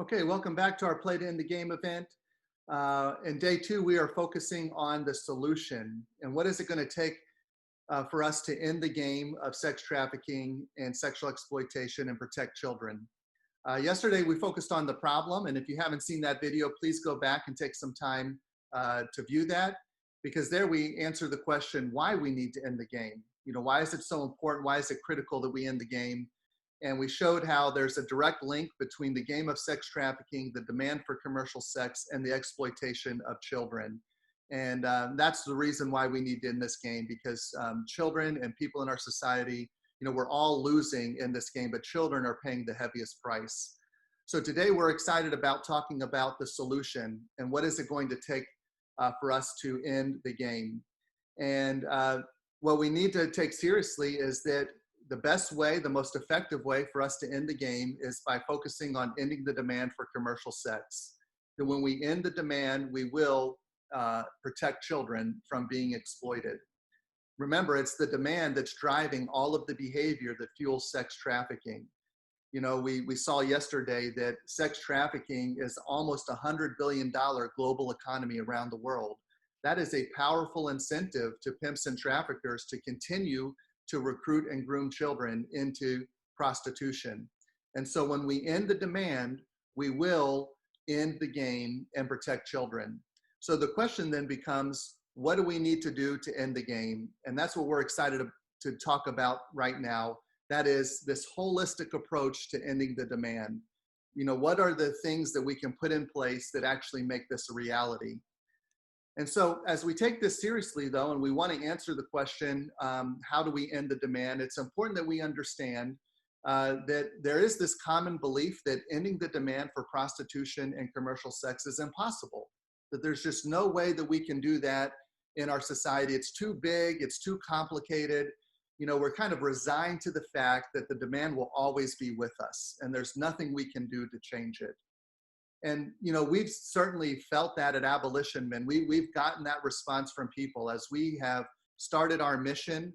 Okay, welcome back to our Play to End the Game event. In day two, we are focusing on the solution and what is it going to take for us to end the game of sex trafficking and sexual exploitation and protect children. Yesterday, we focused on the problem, and if you haven't seen that video, please go back and take some time to view that, because there we answer the question why we need to end the game. Why is it so important? Why is it critical that we end the game? And we showed how there's a direct link between the game of sex trafficking, the demand for commercial sex, and the exploitation of children. And that's the reason why we need to end this game, because children and people in our society, we're all losing in this game, but children are paying the heaviest price. So today we're excited about talking about the solution and what is it going to take for us to end the game. And what we need to take seriously is that the best way, the most effective way for us to end the game is by focusing on ending the demand for commercial sex. And when we end the demand, we will protect children from being exploited. Remember, it's the demand that's driving all of the behavior that fuels sex trafficking. We saw yesterday that sex trafficking is almost $100 billion global economy around the world. That is a powerful incentive to pimps and traffickers to continue to recruit and groom children into prostitution. And so when we end the demand, we will end the game and protect children. So the question then becomes, what do we need to do to end the game? And that's what we're excited to talk about right now. That is this holistic approach to ending the demand. What are the things that we can put in place that actually make this a reality? And so as we take this seriously, though, and we want to answer the question, how do we end the demand? It's important that we understand that there is this common belief that ending the demand for prostitution and commercial sex is impossible, that there's just no way that we can do that in our society. It's too big, it's too complicated. We're kind of resigned to the fact that the demand will always be with us, and there's nothing we can do to change it. And, we've certainly felt that at Abolition Men. We've gotten that response from people as we have started our mission,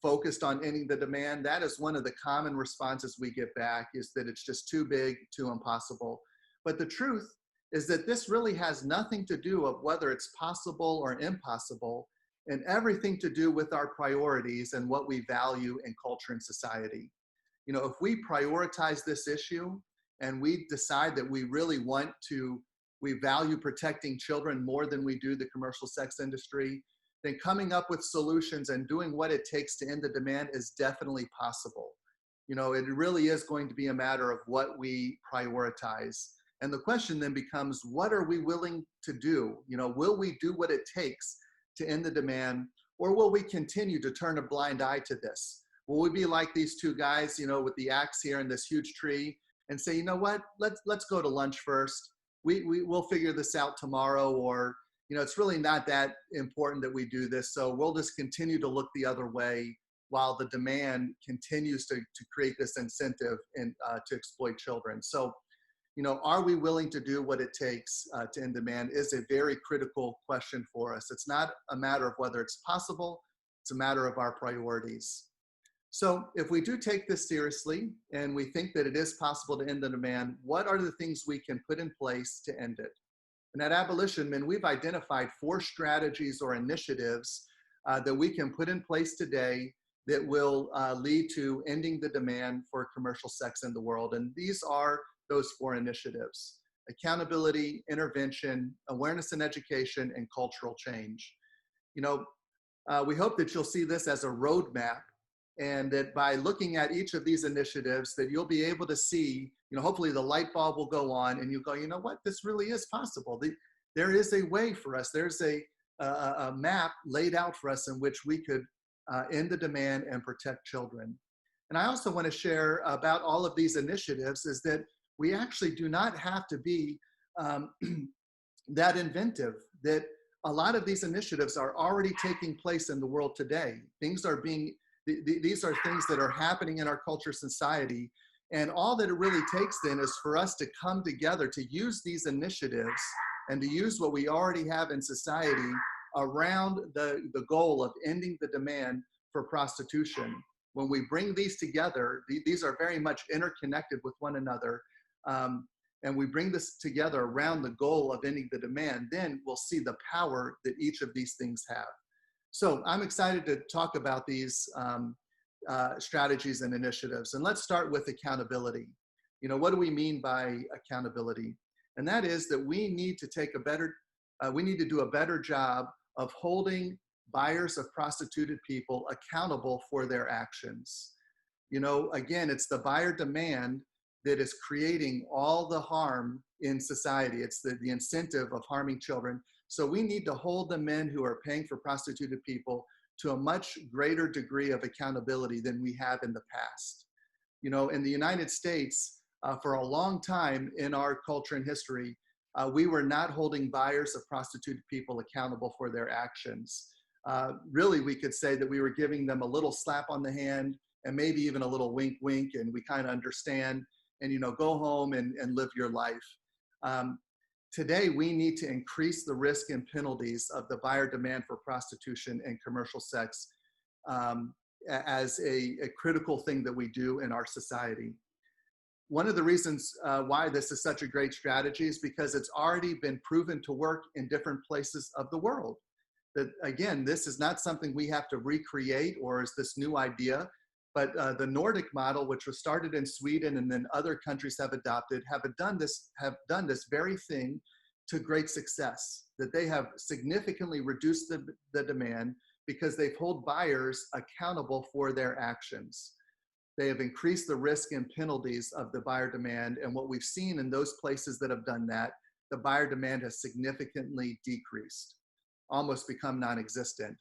focused on ending the demand. That is one of the common responses we get back, is that it's just too big, too impossible. But the truth is that this really has nothing to do with whether it's possible or impossible, and everything to do with our priorities and what we value in culture and society. If we prioritize this issue, and we decide that we value protecting children more than we do the commercial sex industry, then coming up with solutions and doing what it takes to end the demand is definitely possible. It really is going to be a matter of what we prioritize. And the question then becomes, what are we willing to do? Will we do what it takes to end the demand, or will we continue to turn a blind eye to this? Will we be like these two guys, with the axe here and this huge tree, and say, what, let's go to lunch first. We'll figure this out tomorrow, or, it's really not that important that we do this. So we'll just continue to look the other way while the demand continues to create this incentive to exploit children. So, are we willing to do what it takes to end demand is a very critical question for us. It's not a matter of whether it's possible, it's a matter of our priorities. So if we do take this seriously and we think that it is possible to end the demand, what are the things we can put in place to end it? And at Abolition Men, we've identified 4 strategies or initiatives that we can put in place today that will lead to ending the demand for commercial sex in the world. And these are those 4 initiatives: accountability, intervention, awareness and education, and cultural change. We hope that you'll see this as a roadmap, and that by looking at each of these initiatives, that you'll be able to see, hopefully the light bulb will go on and you'll go, what, this really is possible. There is a way for us. There's a map laid out for us in which we could end the demand and protect children. And I also want to share about all of these initiatives is that we actually do not have to be that inventive, that a lot of these initiatives are already taking place in the world today. These are things that are happening in our culture, society. And all that it really takes then is for us to come together to use these initiatives and to use what we already have in society around the goal of ending the demand for prostitution. When we bring these together, these are very much interconnected with one another. and we bring this together around the goal of ending the demand, then we'll see the power that each of these things have. So I'm excited to talk about these strategies and initiatives. And let's start with accountability. What do we mean by accountability? And that is that we need to do a better job of holding buyers of prostituted people accountable for their actions. Again, it's the buyer demand that is creating all the harm in society. It's the incentive of harming children. So we need to hold the men who are paying for prostituted people to a much greater degree of accountability than we have in the past. In the United States, for a long time in our culture and history, we were not holding buyers of prostituted people accountable for their actions. Really, we could say that we were giving them a little slap on the hand and maybe even a little wink, wink, and we kind of understand and, go home and live your life. Today, we need to increase the risk and penalties of the buyer demand for prostitution and commercial sex as a critical thing that we do in our society. One of the reasons why this is such a great strategy is because it's already been proven to work in different places of the world. That, again, this is not something we have to recreate or is this new idea, but the Nordic model, which was started in Sweden and then other countries have adopted, have done this very thing to great success, that they have significantly reduced the demand because they've held buyers accountable for their actions. They have increased the risk and penalties of the buyer demand. And what we've seen in those places that have done that, the buyer demand has significantly decreased, almost become non-existent.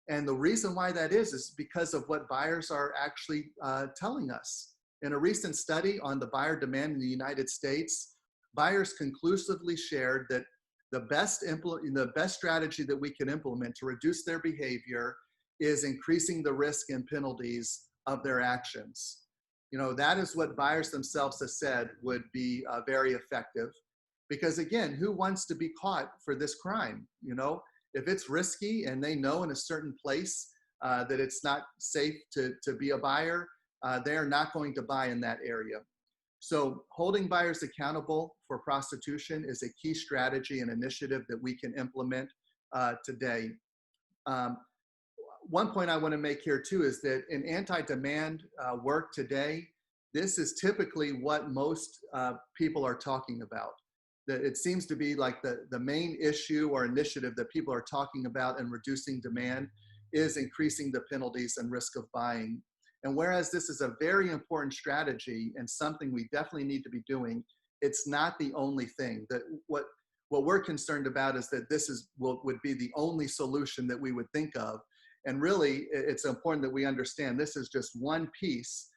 And the reason why that is because of what buyers are actually telling us. In a recent study on the buyer demand in the United States, buyers conclusively shared that the best strategy that we can implement to reduce their behavior is increasing the risk and penalties of their actions. That is what buyers themselves have said would be very effective. Because again, who wants to be caught for this crime? If it's risky and they know in a certain place that it's not safe to be a buyer, they're not going to buy in that area. So holding buyers accountable for prostitution is a key strategy and initiative that we can implement today. One point I want to make here too is that in anti-demand work today, this is typically what most people are talking about. That it seems to be like the main issue or initiative that people are talking about in reducing demand is increasing the penalties and risk of buying. And whereas this is a very important strategy and something we definitely need to be doing, it's not the only thing. That what we're concerned about is that this would be the only solution that we would think of. And really, it's important that we understand this is just one piece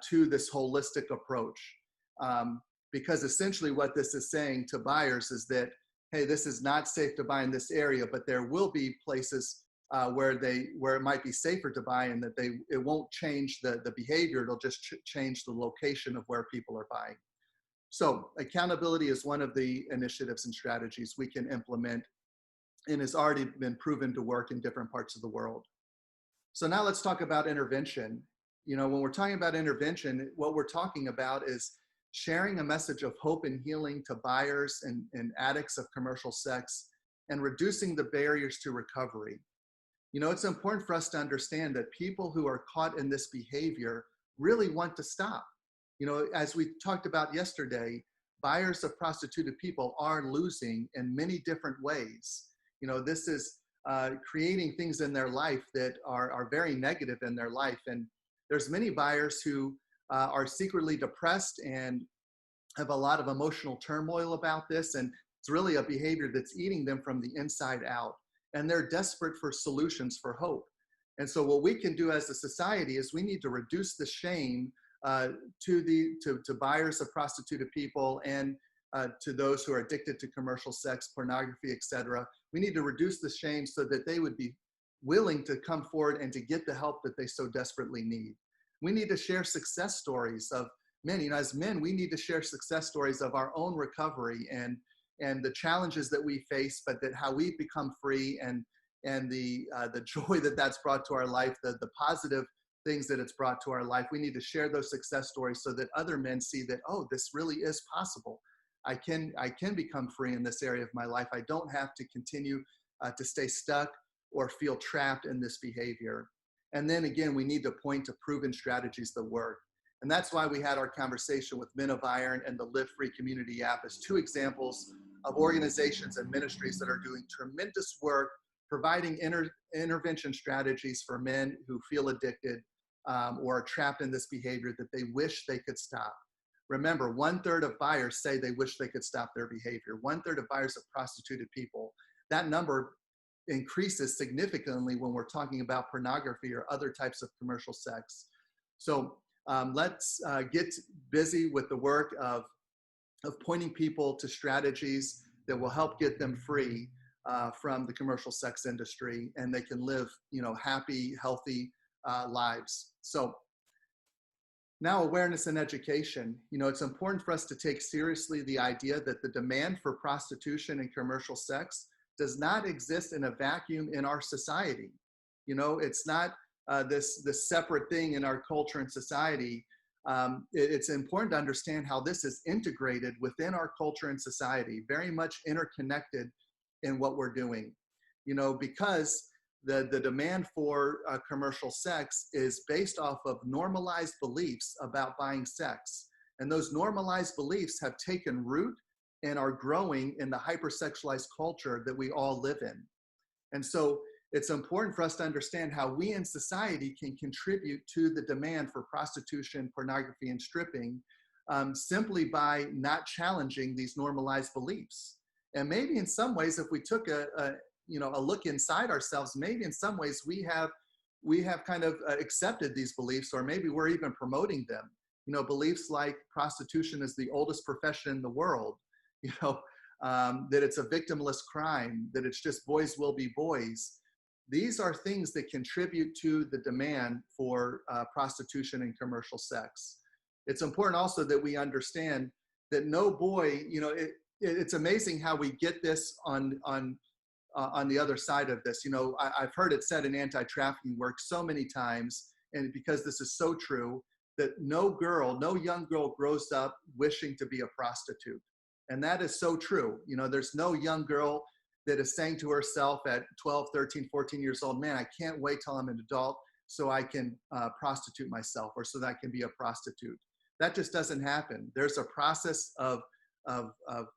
to this holistic approach. Because essentially what this is saying to buyers is that, hey, this is not safe to buy in this area, but there will be places where it might be safer to buy, and that it won't change the behavior, it'll just change the location of where people are buying. So accountability is one of the initiatives and strategies we can implement and has already been proven to work in different parts of the world. So now let's talk about intervention. When we're talking about intervention, what we're talking about is sharing a message of hope and healing to buyers and addicts of commercial sex and reducing the barriers to recovery. It's important for us to understand that people who are caught in this behavior really want to stop. As we talked about yesterday, buyers of prostituted people are losing in many different ways. This is creating things in their life that are very negative in their life. And there's many buyers who are secretly depressed and have a lot of emotional turmoil about this. And it's really a behavior that's eating them from the inside out. And they're desperate for solutions, for hope. And so what we can do as a society is we need to reduce the shame to buyers of prostituted people and to those who are addicted to commercial sex, pornography, etc. We need to reduce the shame so that they would be willing to come forward and to get the help that they so desperately need. We need to share success stories of men. As men, we need to share success stories of our own recovery and the challenges that we face, but that how we've become free and the joy that's brought to our life, the positive things that it's brought to our life. We need to share those success stories so that other men see that, oh, this really is possible. I can become free in this area of my life. I don't have to continue to stay stuck or feel trapped in this behavior. And then again, we need to point to proven strategies that work. And that's why we had our conversation with Men of Iron and the Live Free Community app as two examples of organizations and ministries that are doing tremendous work providing intervention strategies for men who feel addicted or are trapped in this behavior that they wish they could stop. Remember, 1/3 of buyers say they wish they could stop their behavior. 1/3 of buyers of prostituted people. That number increases significantly when we're talking about pornography or other types of commercial sex. So let's get busy with the work of pointing people to strategies that will help get them free from the commercial sex industry, and they can live, happy, healthy lives. So now, awareness and education. It's important for us to take seriously the idea that the demand for prostitution and commercial sex does not exist in a vacuum in our society. It's not this separate thing in our culture and society. It's important to understand how this is integrated within our culture and society, very much interconnected in what we're doing. Because the demand for commercial sex is based off of normalized beliefs about buying sex. And those normalized beliefs have taken root and are growing in the hypersexualized culture that we all live in. And so it's important for us to understand how we in society can contribute to the demand for prostitution, pornography, and stripping simply by not challenging these normalized beliefs. And maybe in some ways, if we took a look inside ourselves, maybe in some ways we have kind of accepted these beliefs, or maybe we're even promoting them. Beliefs like prostitution is the oldest profession in the world, that it's a victimless crime, that it's just boys will be boys. These are things that contribute to the demand for prostitution and commercial sex. It's important also that we understand that no boy, it's amazing how we get this on the other side of this. I've heard it said in anti-trafficking work so many times, and because this is so true, that no young girl grows up wishing to be a prostitute. And that is so true. There's no young girl that is saying to herself at 12, 13, 14 years old, man, I can't wait till I'm an adult so I can prostitute myself, or so that I can be a prostitute. That just doesn't happen. There's a process of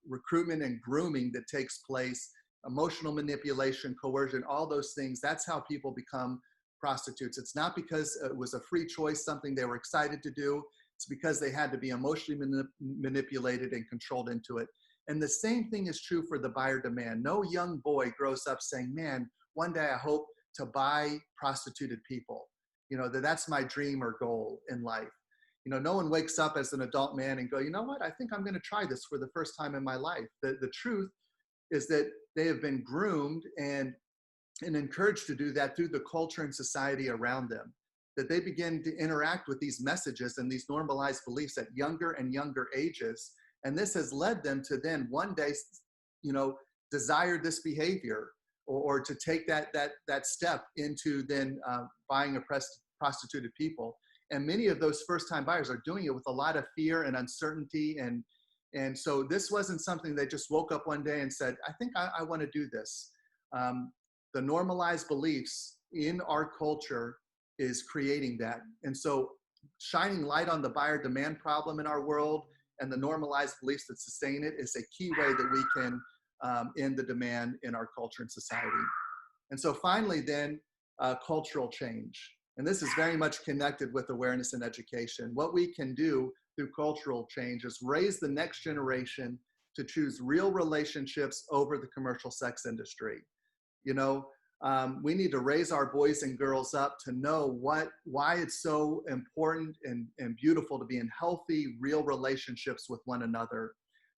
recruitment and grooming that takes place, emotional manipulation, coercion, all those things. That's how people become prostitutes. It's not because it was a free choice, something they were excited to do. It's because they had to be emotionally manipulated and controlled into it. And the same thing is true for the buyer demand. No young boy grows up saying, man, one day I hope to buy prostituted people. That's my dream or goal in life. No one wakes up as an adult man and go, you know what, I think I'm going to try this for the first time in my life. The truth is that they have been groomed and encouraged to do that through the culture and society around them, that they begin to interact with these messages and these normalized beliefs at younger and younger ages. And this has led them to then one day, desire this behavior or to take that step into then buying prostituted people. And many of those first-time buyers are doing it with a lot of fear and uncertainty. And so this wasn't something they just woke up one day and said, I think I want to do this. The normalized beliefs in our culture is creating that. And so shining light on the buyer demand problem in our world and the normalized beliefs that sustain it is a key way that we can end the demand in our culture and society. And so finally then, cultural change. And this is very much connected with awareness and education. What we can do through cultural change is raise the next generation to choose real relationships over the commercial sex industry. We need to raise our boys and girls up to know why it's so important and beautiful to be in healthy, real relationships with one another,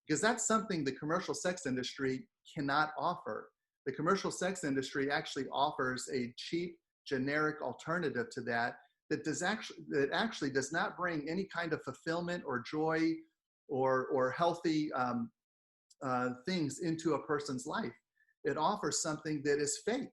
because that's something the commercial sex industry cannot offer. The commercial sex industry actually offers a cheap, generic alternative to that actually does not bring any kind of fulfillment or joy or healthy things into a person's life. It offers something that is fake.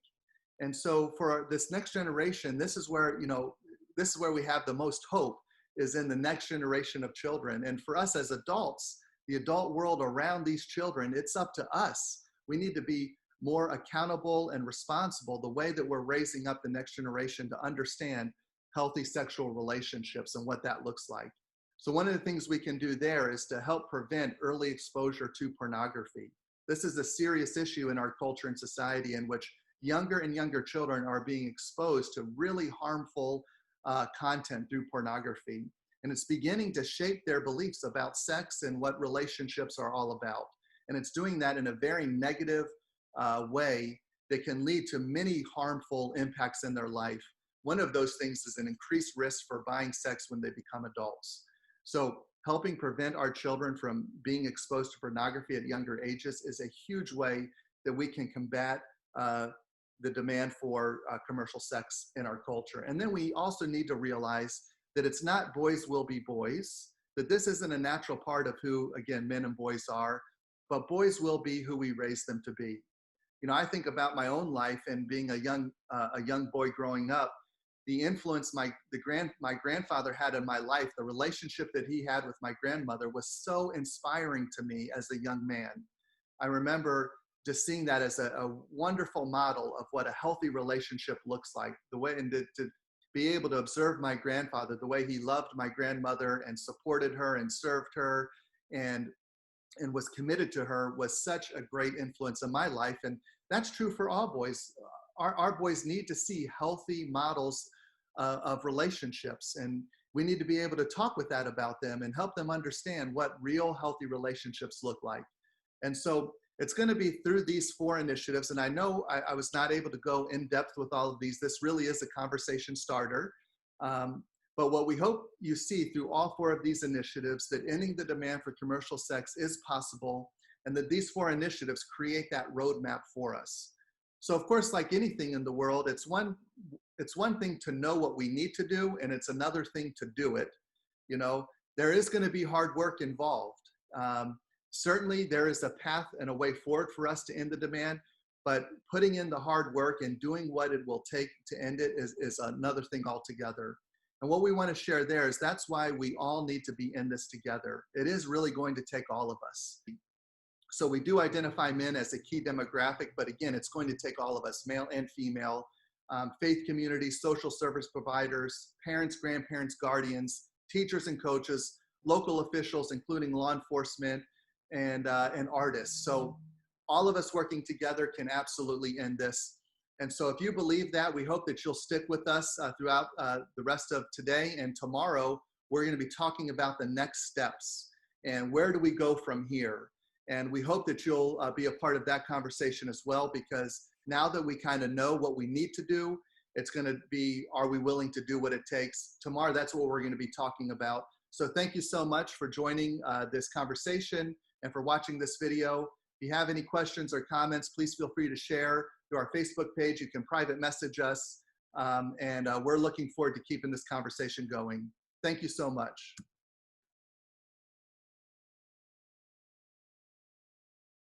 And so for this next generation, this is where we have the most hope, is in the next generation of children. And for us as adults, the adult world around these children, it's up to us. We need to be more accountable and responsible the way that we're raising up the next generation to understand healthy sexual relationships and what that looks like. So one of the things we can do there is to help prevent early exposure to pornography. This is a serious issue in our culture and society in which younger and younger children are being exposed to really harmful content through pornography. And it's beginning to shape their beliefs about sex and what relationships are all about. And it's doing that in a very negative way that can lead to many harmful impacts in their life. One of those things is an increased risk for buying sex when they become adults. So helping prevent our children from being exposed to pornography at younger ages is a huge way that we can combat the demand for commercial sex in our culture. And then we also need to realize that it's not boys will be boys, that this isn't a natural part of who, again, men and boys are, but boys will be who we raise them to be. You know, I think about my own life and being a young boy growing up, the influence my grandfather had in my life, the relationship that he had with my grandmother was so inspiring to me as a young man. I remember just seeing that as a wonderful model of what a healthy relationship looks like, the way, and to be able to observe my grandfather, the way he loved my grandmother and supported her and served her and was committed to her was such a great influence in my life. And that's true for all boys. Our boys need to see healthy models of relationships, and we need to be able to talk with that about them and help them understand what real healthy relationships look like. And so it's going to be through these 4 initiatives, and I know I was not able to go in depth with all of these. This really is a conversation starter. But what we hope you see through all 4 of these initiatives, that ending the demand for commercial sex is possible, and that these 4 initiatives create that roadmap for us. So of course, like anything in the world, it's one thing to know what we need to do, and it's another thing to do it. You know, there is going to be hard work involved. Certainly there is a path and a way forward for us to end the demand, but putting in the hard work and doing what it will take to end it is another thing altogether. And what we want to share there is that's why we all need to be in this together. It is really going to take all of us. So we do identify men as a key demographic, but again, it's going to take all of us, male and female, faith communities, social service providers, parents, grandparents, guardians, teachers and coaches, local officials, including law enforcement, and artists. So all of us working together can absolutely end this. And so if you believe that, we hope that you'll stick with us throughout the rest of today and tomorrow. We're going to be talking about the next steps and where do we go from here. And we hope that you'll be a part of that conversation as well, because now that we kind of know what we need to do, it's going to be, are we willing to do what it takes? Tomorrow, that's what we're going to be talking about. So thank you so much for joining this conversation and for watching this video. If you have any questions or comments, please feel free to share through our Facebook page. You can private message us, and we're looking forward to keeping this conversation going. Thank you so much.